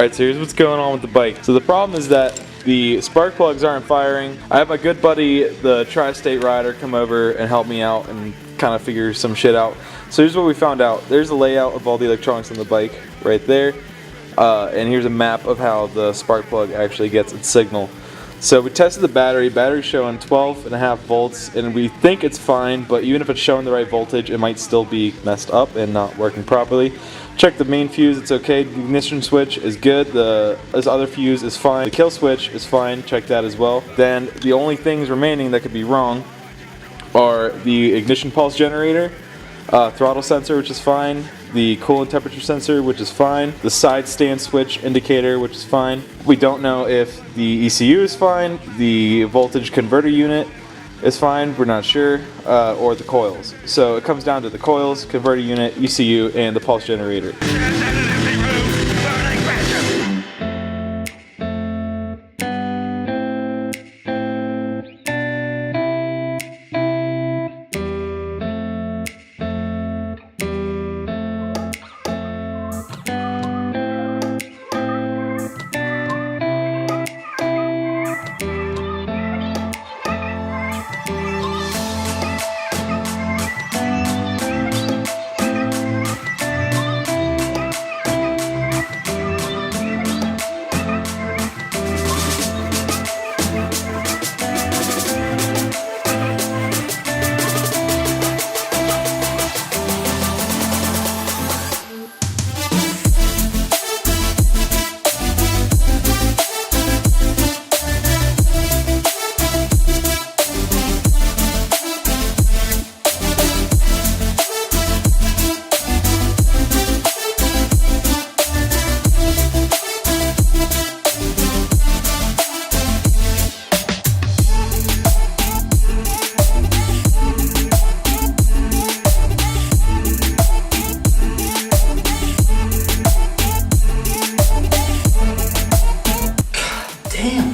Alright, so here's what's going on with the bike. So the problem is that the spark plugs aren't firing. I have my good buddy, the Tri-State Rider, come over and help me out and kind of figure some shit out. So here's what we found out. There's a layout of all the electronics on the bike right there. And here's a map of how the spark plug actually gets its signal. So we tested the battery. Battery's showing 12.5 volts, and we think it's fine, but even if it's showing the right voltage, it might still be messed up and not working properly. Check the main fuse, it's okay. The ignition switch is good. This other fuse is fine. The kill switch is fine, check that as well. Then the only things remaining that could be wrong are the ignition pulse generator, throttle sensor, which is fine, the coolant temperature sensor, which is fine, the side stand switch indicator, which is fine. We don't know if the ECU is fine, the voltage converter unit is fine, we're not sure, or the coils. So it comes down to the coils, converter unit, ECU, and the pulse generator.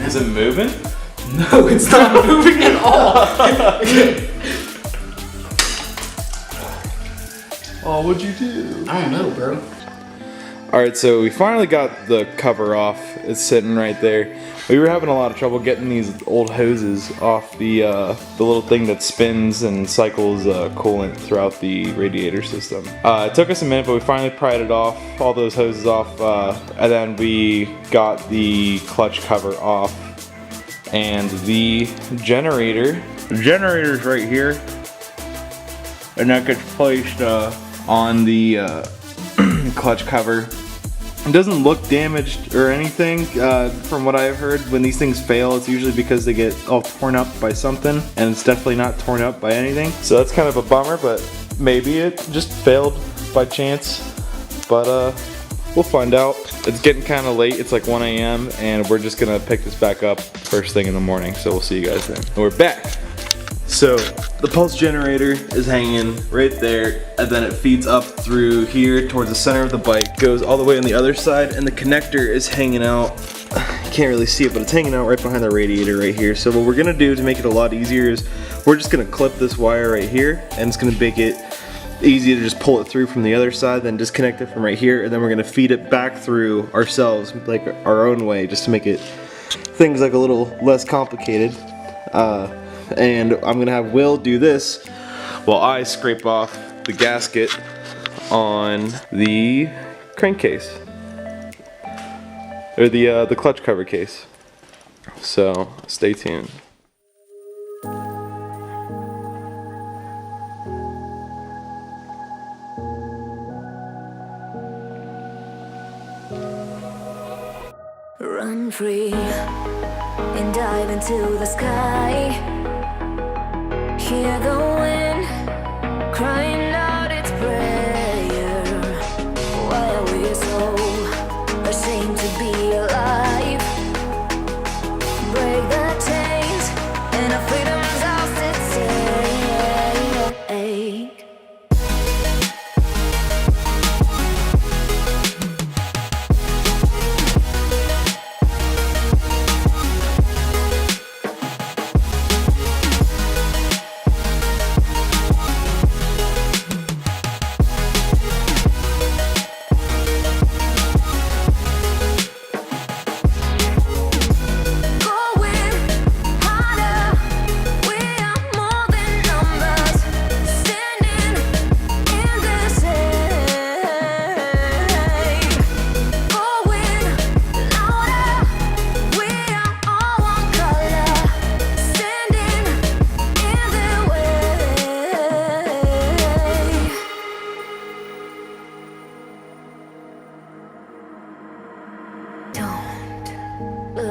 Is it moving? No, it's not moving at all. Oh, what'd you do? I don't know, bro. Alright, so we finally got the cover off. It's sitting right there. We were having a lot of trouble getting these old hoses off the little thing that spins and cycles coolant throughout the radiator system. It took us a minute, but we finally pried it off, all those hoses off, and then we got the clutch cover off. And the generator's right here, and that gets placed on the clutch cover. It doesn't look damaged or anything. From what I've heard, when these things fail, it's usually because they get all torn up by something, and it's definitely not torn up by anything. So that's kind of a bummer, but maybe it just failed by chance. But we'll find out. It's getting kind of late. It's like 1 a.m. and we're just gonna pick this back up first thing in the morning. So we'll see you guys then. And we're back. So the pulse generator is hanging right there, and then it feeds up through here towards the center of the bike, goes all the way on the other side, and the connector is hanging out. You can't really see it, but it's hanging out right behind the radiator right here. So what we're gonna do to make it a lot easier is we're just gonna clip this wire right here, and it's gonna make it easy to just pull it through from the other side, then disconnect it from right here, and then we're gonna feed it back through ourselves, like our own way, just to make it things like a little less complicated. And I'm gonna have Will do this while I scrape off the gasket on the crankcase, or the clutch cover case. So stay tuned. Run free and dive into the sky. Hear the wind crying out its prayer. Why are we so ashamed to be alive? Break the chains and our freedom's ours to take.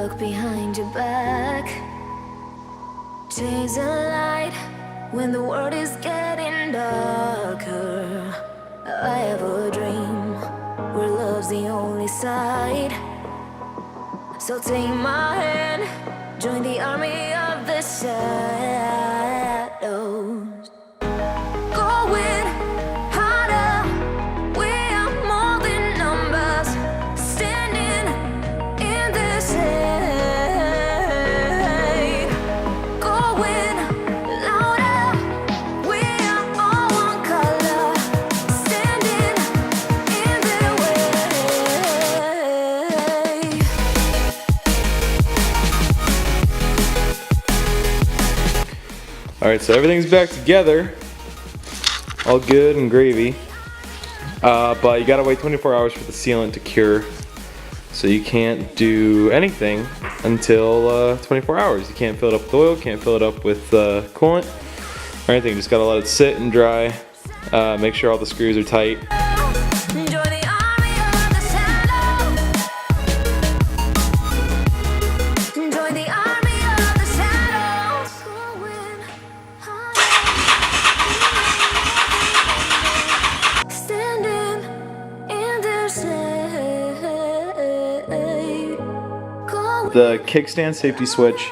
look behind your back. Chase a light when the world is getting darker. I have a dream where love's the only side. So take my hand, join the army of the shadows. Going harder, we are more than numbers, standing in the shade. Going louder, we are all one color, standing in the way. Alright, so everything's back together. All good and gravy. But you gotta wait 24 hours for the sealant to cure. So you can't do anything until 24 hours. You can't fill it up with oil, can't fill it up with coolant or anything. You just gotta let it sit and dry. Make sure all the screws are tight. Join the army of the shadows. Join the army of the shadows. Going higher. Standing in the shade. Going The kickstand safety switch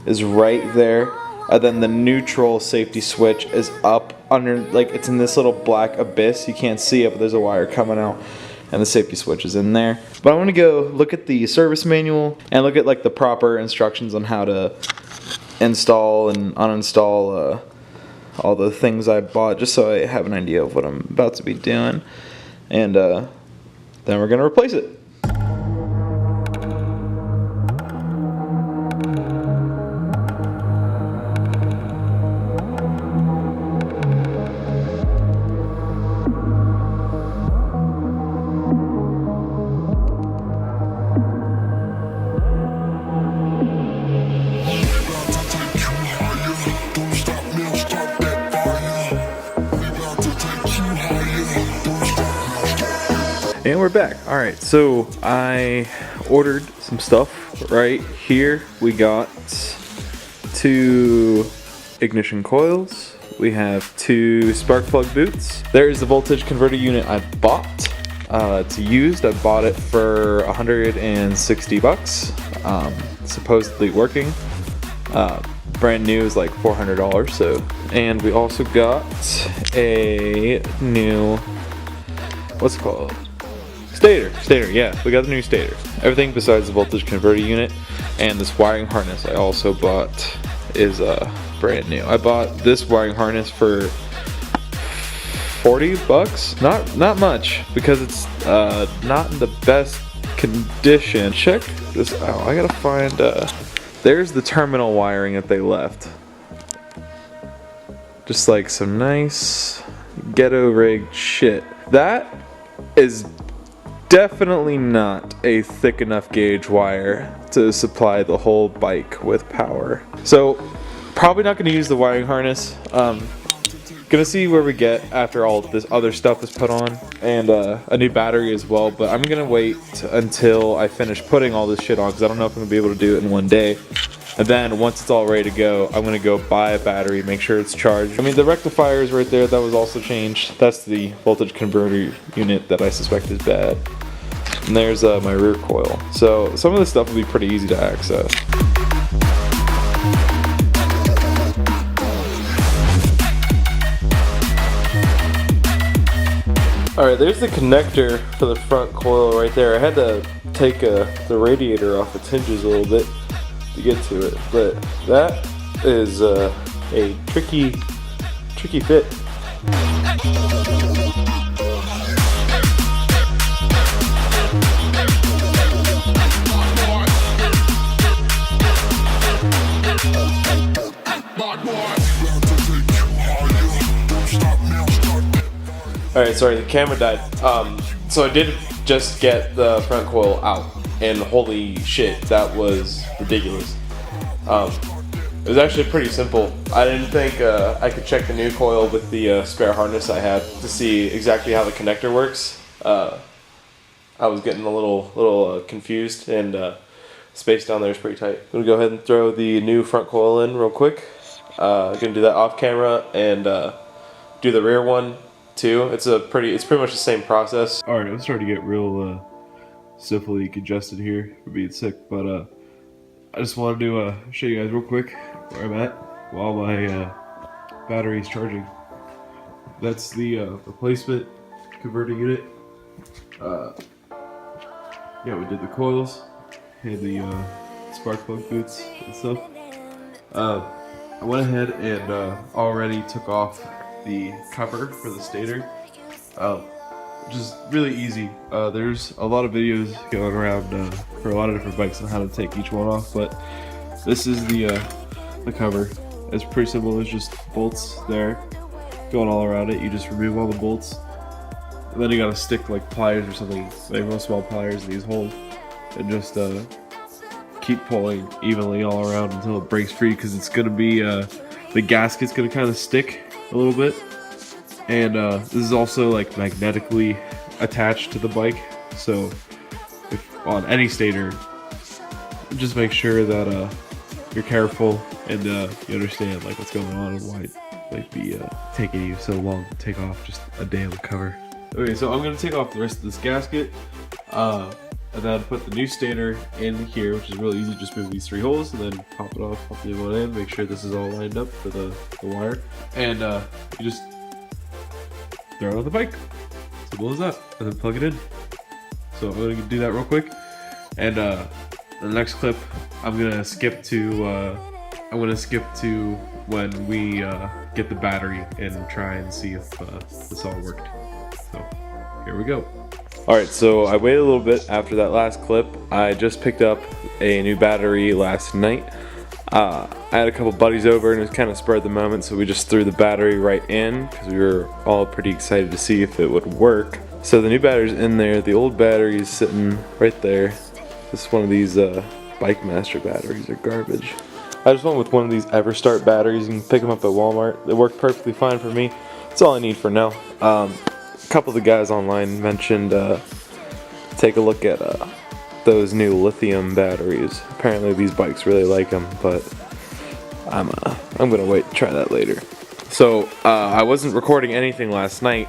is right there. And then the neutral safety switch is up under, like it's in this little black abyss. You can't see it, but there's a wire coming out. And the safety switch is in there. But I want to go look at the service manual and look at like the proper instructions on how to install and uninstall all the things I bought, just so I have an idea of what I'm about to be doing. And then we're gonna replace it. And we're back. Alright, so I ordered some stuff right here. We got 2 ignition coils. We have 2 spark plug boots. There is the voltage converter unit I bought. It's used. I bought it for 160 bucks. Supposedly working. Brand new is like $400. So, and we also got a new, what's it called? Stator, yeah, we got the new stator. Everything besides the voltage converter unit and this wiring harness I also bought is brand new. I bought this wiring harness for 40 bucks. Not much, because it's not in the best condition. Check this out. I gotta find there's the terminal wiring that they left. Just like some nice ghetto rigged shit. That is definitely not a thick enough gauge wire to supply the whole bike with power. So probably not going to use the wiring harness. Gonna see where we get after all this other stuff is put on, and a new battery as well. But I'm gonna wait until I finish putting all this shit on, because I don't know if I'm gonna be able to do it in one day. And then once it's all ready to go, I'm gonna go buy a battery, make sure it's charged. I mean, the rectifier is right there. That was also changed. That's the voltage converter unit that I suspect is bad. And there's my rear coil. So some of this stuff will be pretty easy to access. Alright, there's the connector for the front coil right there. I had to take the radiator off its hinges a little bit to get to it, but that is a tricky fit. Alright, sorry, the camera died. So I did just get the front coil out, and holy shit, that was ridiculous. It was actually pretty simple. I didn't think I could check the new coil with the spare harness I had to see exactly how the connector works. I was getting a little confused, and Space down there is pretty tight. I'm gonna go ahead and throw the new front coil in real quick. Gonna do that off camera and do the rear one too. It's pretty much the same process. All right, I'm starting to get real stiffly congested here for being sick, but I just wanted to show you guys real quick where I'm at while my battery's charging. That's the replacement converter unit. Yeah, we did the coils and the spark plug boots and stuff. I went ahead and already took off the cover for the stator, which is really easy. There's a lot of videos going around for a lot of different bikes on how to take each one off, but this is the cover. It's pretty simple. There's just bolts there going all around it. You just remove all the bolts, and then you gotta stick like pliers or something, like real small pliers in these holes, and just keep pulling evenly all around until it breaks free, because it's gonna be the gasket's gonna kind of stick a little bit, and this is also like magnetically attached to the bike, so if on any stator, just make sure that you're careful and you understand like what's going on and why it might be taking you so long to take off just a damn cover. Okay, so I'm gonna take off the rest of this gasket, and then put the new stator in here, which is really easy. Just move these 3 holes and then pop it off, pop the new one in, make sure this is all lined up for the wire, and you just throw it on the bike. Simple as that, and then plug it in. So I'm gonna do that real quick, and the next clip I'm gonna skip to when we get the battery and try and see if this all worked. So here we go. Alright, so I waited a little bit after that last clip. I just picked up a new battery last night. I had a couple buddies over and it was kind of spur of the moment, so we just threw the battery right in because we were all pretty excited to see if it would work. So the new battery's in there, the old battery is sitting right there. This is one of these Bike Master batteries, are garbage. I just went with one of these EverStart batteries. You can pick them up at Walmart. They work perfectly fine for me. That's all I need for now. A couple of the guys online mentioned take a look at those new lithium batteries. Apparently these bikes really like them, but I'm gonna wait and try that later. So I wasn't recording anything last night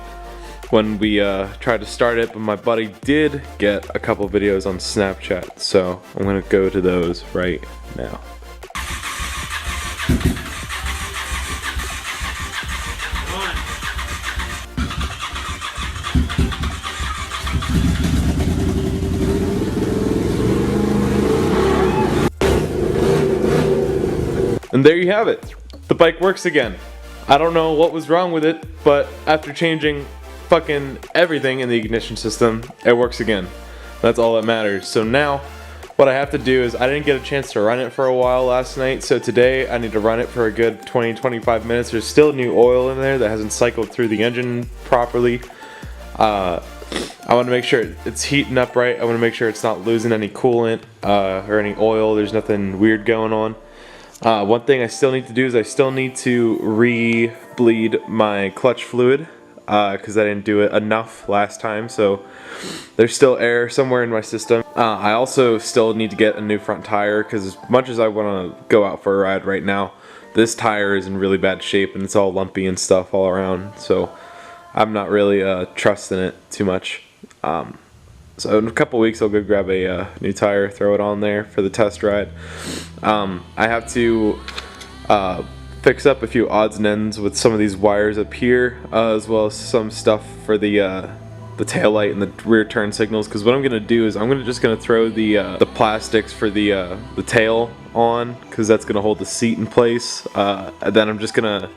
when we tried to start it, but my buddy did get a couple videos on Snapchat, so I'm gonna go to those right now. And there you have it. The bike works again. I don't know what was wrong with it, but after changing fucking everything in the ignition system, it works again. That's all that matters. So now, what I have to do is, I didn't get a chance to run it for a while last night, so today I need to run it for a good 20-25 minutes. There's still new oil in there that hasn't cycled through the engine properly. I want to make sure it's heating up right. I want to make sure it's not losing any coolant or any oil. There's nothing weird going on. One thing I still need to do is I still need to re-bleed my clutch fluid because I didn't do it enough last time, so there's still air somewhere in my system. I also still need to get a new front tire because as much as I want to go out for a ride right now, this tire is in really bad shape and it's all lumpy and stuff all around, so I'm not really trusting it too much. So in a couple weeks I'll go grab a new tire, throw it on there for the test ride. I have to fix up a few odds and ends with some of these wires up here, as well as some stuff for the taillight and the rear turn signals, because what I'm gonna do is I'm just gonna throw the plastics for the tail on, because that's gonna hold the seat in place, and then I'm just gonna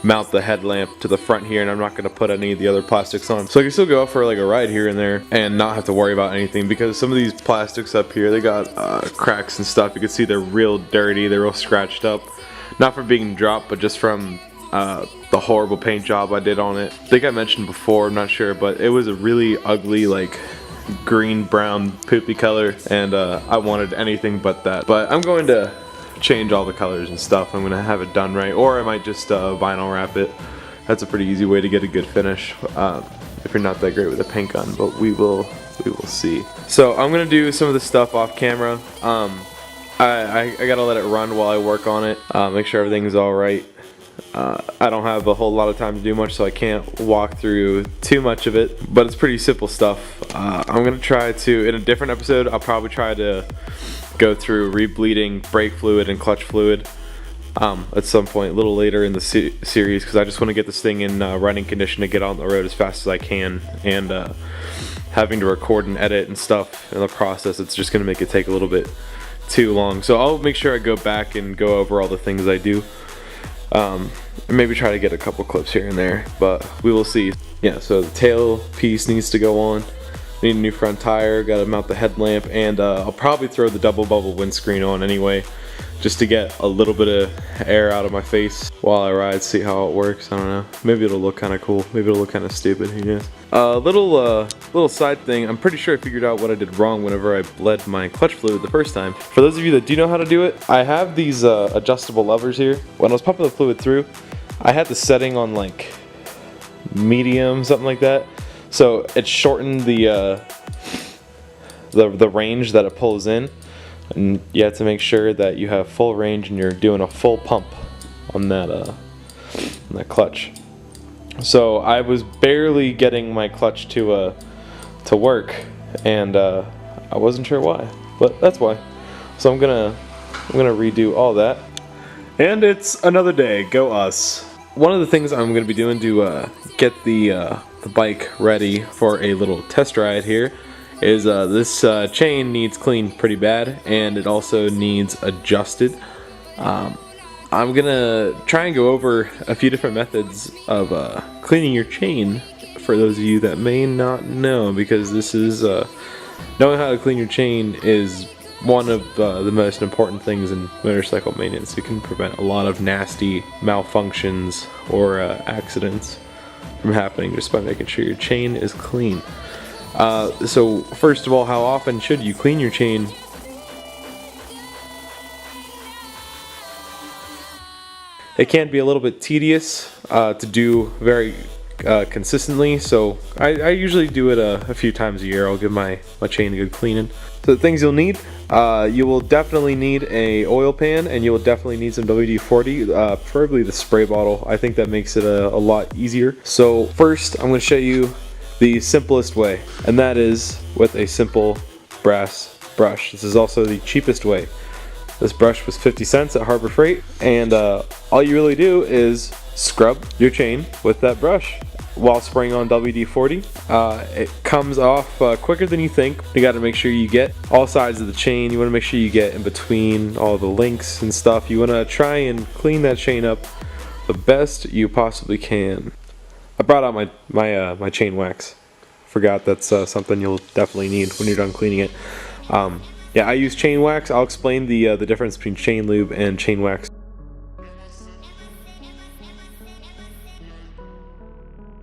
mount the headlamp to the front here, and I'm not going to put any of the other plastics on. So I can still go out for like a ride here and there and not have to worry about anything, because some of these plastics up here, they got cracks and stuff. You can see they're real dirty, they're real scratched up. Not from being dropped, but just from the horrible paint job I did on it. I think I mentioned before, I'm not sure, but it was a really ugly, like, green, brown, poopy color, and I wanted anything but that. But I'm going to change all the colors and stuff. I'm gonna have it done right, or I might just vinyl wrap it. That's a pretty easy way to get a good finish if you're not that great with a paint gun, but we will see. So I'm gonna do some of the stuff off camera. I gotta let it run while I work on it, make sure everything's alright. I don't have a whole lot of time to do much, so I can't walk through too much of it, but it's pretty simple stuff. I'm gonna try to, in a different episode, I'll probably try to go through rebleeding brake fluid and clutch fluid at some point a little later in the series, because I just want to get this thing in running condition to get on the road as fast as I can, and having to record and edit and stuff in the process, it's just gonna make it take a little bit too long. So I'll make sure I go back and go over all the things I do. And maybe try to get a couple clips here and there, but we will see. Yeah, so the tail piece needs to go on. Need a new front tire, gotta mount the headlamp, and I'll probably throw the double bubble windscreen on anyway, just to get a little bit of air out of my face while I ride, see how it works. I don't know, maybe it'll look kind of cool, maybe it'll look kind of stupid, who knows. Little side thing, I'm pretty sure I figured out what I did wrong whenever I bled my clutch fluid the first time. For those of you that do know how to do it, I have these adjustable levers here. When I was pumping the fluid through, I had the setting on like medium, something like that, so it shortened the range that it pulls in, and you have to make sure that you have full range and you're doing a full pump on that clutch. So I was barely getting my clutch to work, and I wasn't sure why, but that's why. So I'm gonna redo all that. And it's another day, go us. One of the things I'm gonna be doing to get the bike ready for a little test ride here is this chain needs cleaned pretty bad, and it also needs adjusted. I'm gonna try and go over a few different methods of cleaning your chain for those of you that may not know, because this is knowing how to clean your chain is one of the most important things in motorcycle maintenance. You can prevent a lot of nasty malfunctions or accidents from happening just by making sure your chain is clean. So first of all, how often should you clean your chain? It can be a little bit tedious to do very consistently, so I usually do it a few times a year. I'll give my chain a good cleaning. So the things you'll need, you will definitely need a oil pan, and you will definitely need some WD-40, preferably the spray bottle. I think that makes it a lot easier. So first, I'm going to show you the simplest way, and that is with a simple brass brush. This is also the cheapest way. This brush was 50 cents at Harbor Freight, and all you really do is scrub your chain with that brush while spraying on WD-40. It comes off quicker than you think. You got to make sure you get all sides of the chain. You want to make sure you get in between all the links and stuff. You want to try and clean that chain up the best you possibly can. I brought out my chain wax. Forgot that's something you'll definitely need when you're done cleaning it. Yeah, I use chain wax. I'll explain the difference between chain lube and chain wax.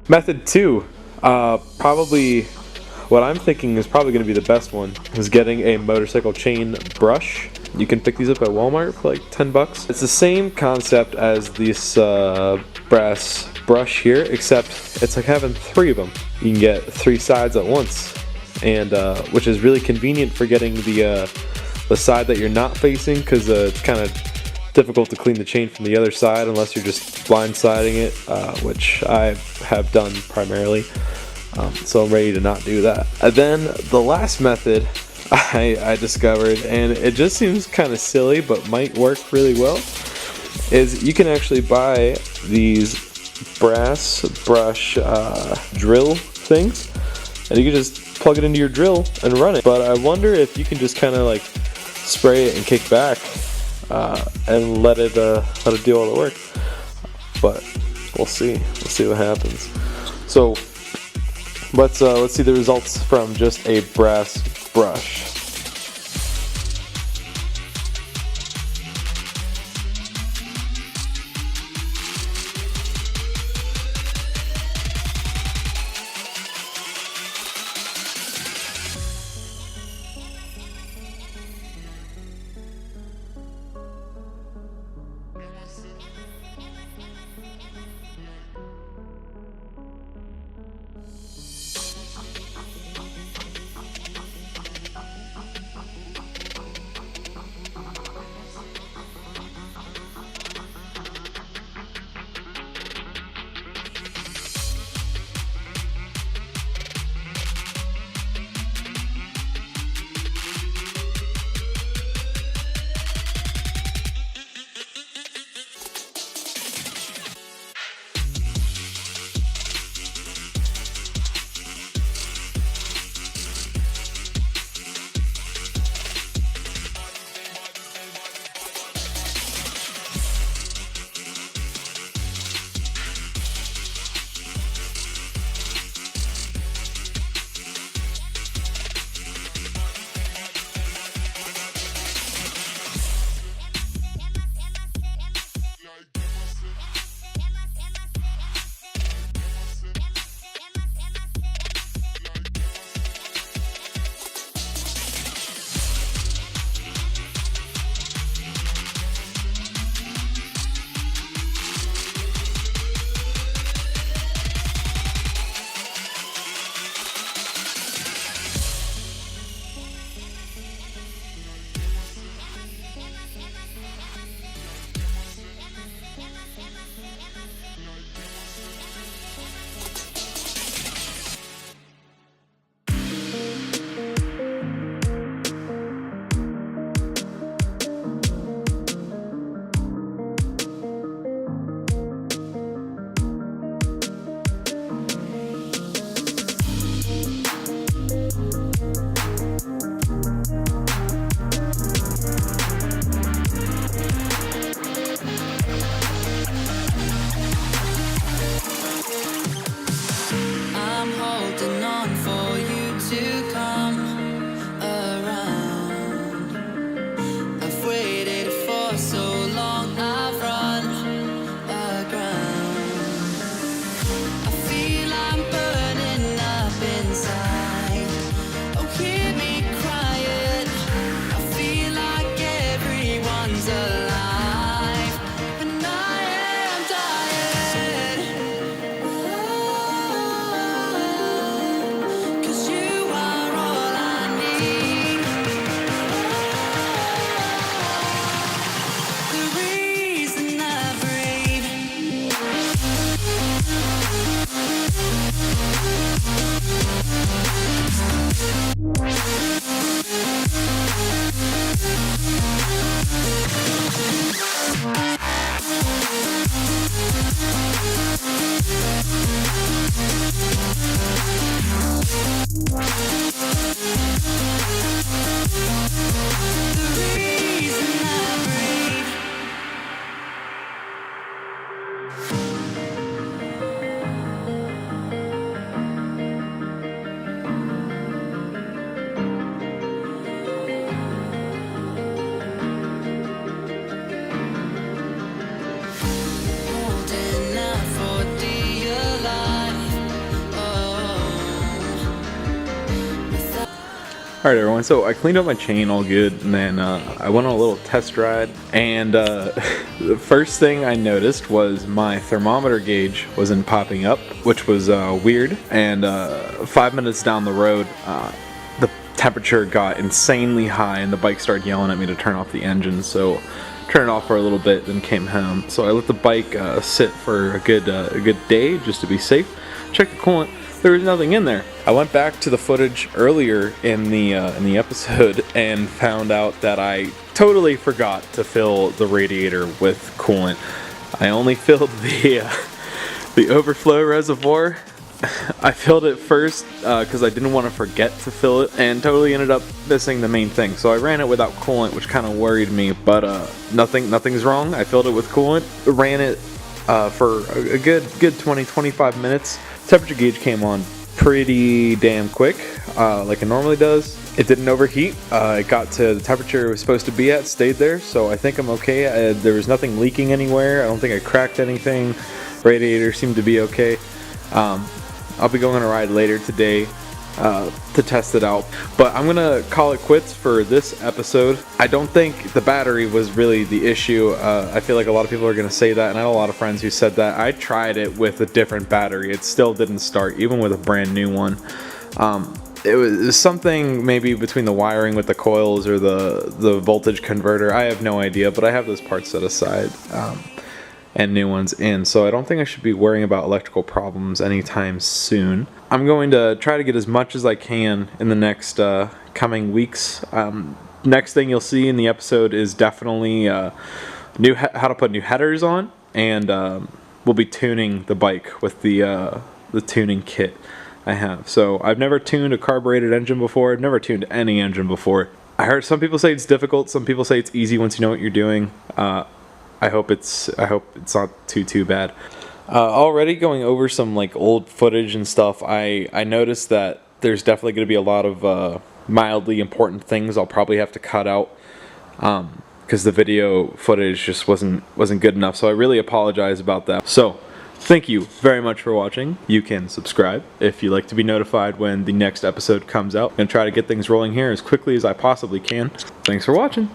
Method 2, probably what I'm thinking is probably going to be the best one, is getting a motorcycle chain brush. You can pick these up at Walmart for like 10 bucks. It's the same concept as this brass brush here, except it's like having 3 of them. You can get 3 sides at once, and which is really convenient for getting the side that you're not facing, because it's kind of difficult to clean the chain from the other side unless you're just blindsiding it, which I have done primarily. So I'm ready to not do that. And then the last method I discovered, and it just seems kind of silly but might work really well, is you can actually buy these brass brush drill things, and you can just plug it into your drill and run it. But I wonder if you can just kind of like spray it and kick back and let it do all the work. But we'll see what happens. So let's see the results from just a brass brush. Alright everyone, so I cleaned up my chain all good, and then I went on a little test ride, and the first thing I noticed was my thermometer gauge wasn't popping up, which was weird, and 5 minutes down the road, the temperature got insanely high and the bike started yelling at me to turn off the engine, so turned it off for a little bit, then came home. So I let the bike sit for a good day just to be safe. Checked the coolant. There was nothing in there. I went back to the footage earlier in the episode and found out that I totally forgot to fill the radiator with coolant. I only filled the overflow reservoir. I filled it first because I didn't want to forget to fill it, and totally ended up missing the main thing. So I ran it without coolant, which kind of worried me, but nothing's wrong. I filled it with coolant, ran it for a good 20-25 minutes. Temperature gauge came on pretty damn quick, like it normally does. It didn't overheat. It got to the temperature it was supposed to be at, stayed there, so I think I'm okay. There was nothing leaking anywhere. I don't think I cracked anything. Radiator seemed to be okay. I'll be going on a ride later today to test it out, but I'm gonna call it quits for this episode. I don't think the battery was really the issue. I feel like a lot of people are gonna say that, and I know a lot of friends who said that. I tried it with a different battery. It still didn't start, even with a brand new one. It was something maybe between the wiring with the coils or the voltage converter. I have no idea, but I have those parts set aside. And new ones in, so I don't think I should be worrying about electrical problems anytime soon. I'm going to try to get as much as I can in the next coming weeks. Next thing you'll see in the episode is definitely how to put new headers on, and we'll be tuning the bike with the tuning kit I have. So I've never tuned a carbureted engine before. I've never tuned any engine before. I heard some people say it's difficult, some people say it's easy once you know what you're doing. I hope it's not too bad. Already going over some like old footage and stuff, I noticed that there's definitely going to be a lot of mildly important things I'll probably have to cut out because the video footage just wasn't good enough. So I really apologize about that. So thank you very much for watching. You can subscribe if you like to be notified when the next episode comes out. I'm going to try to get things rolling here as quickly as I possibly can. Thanks for watching.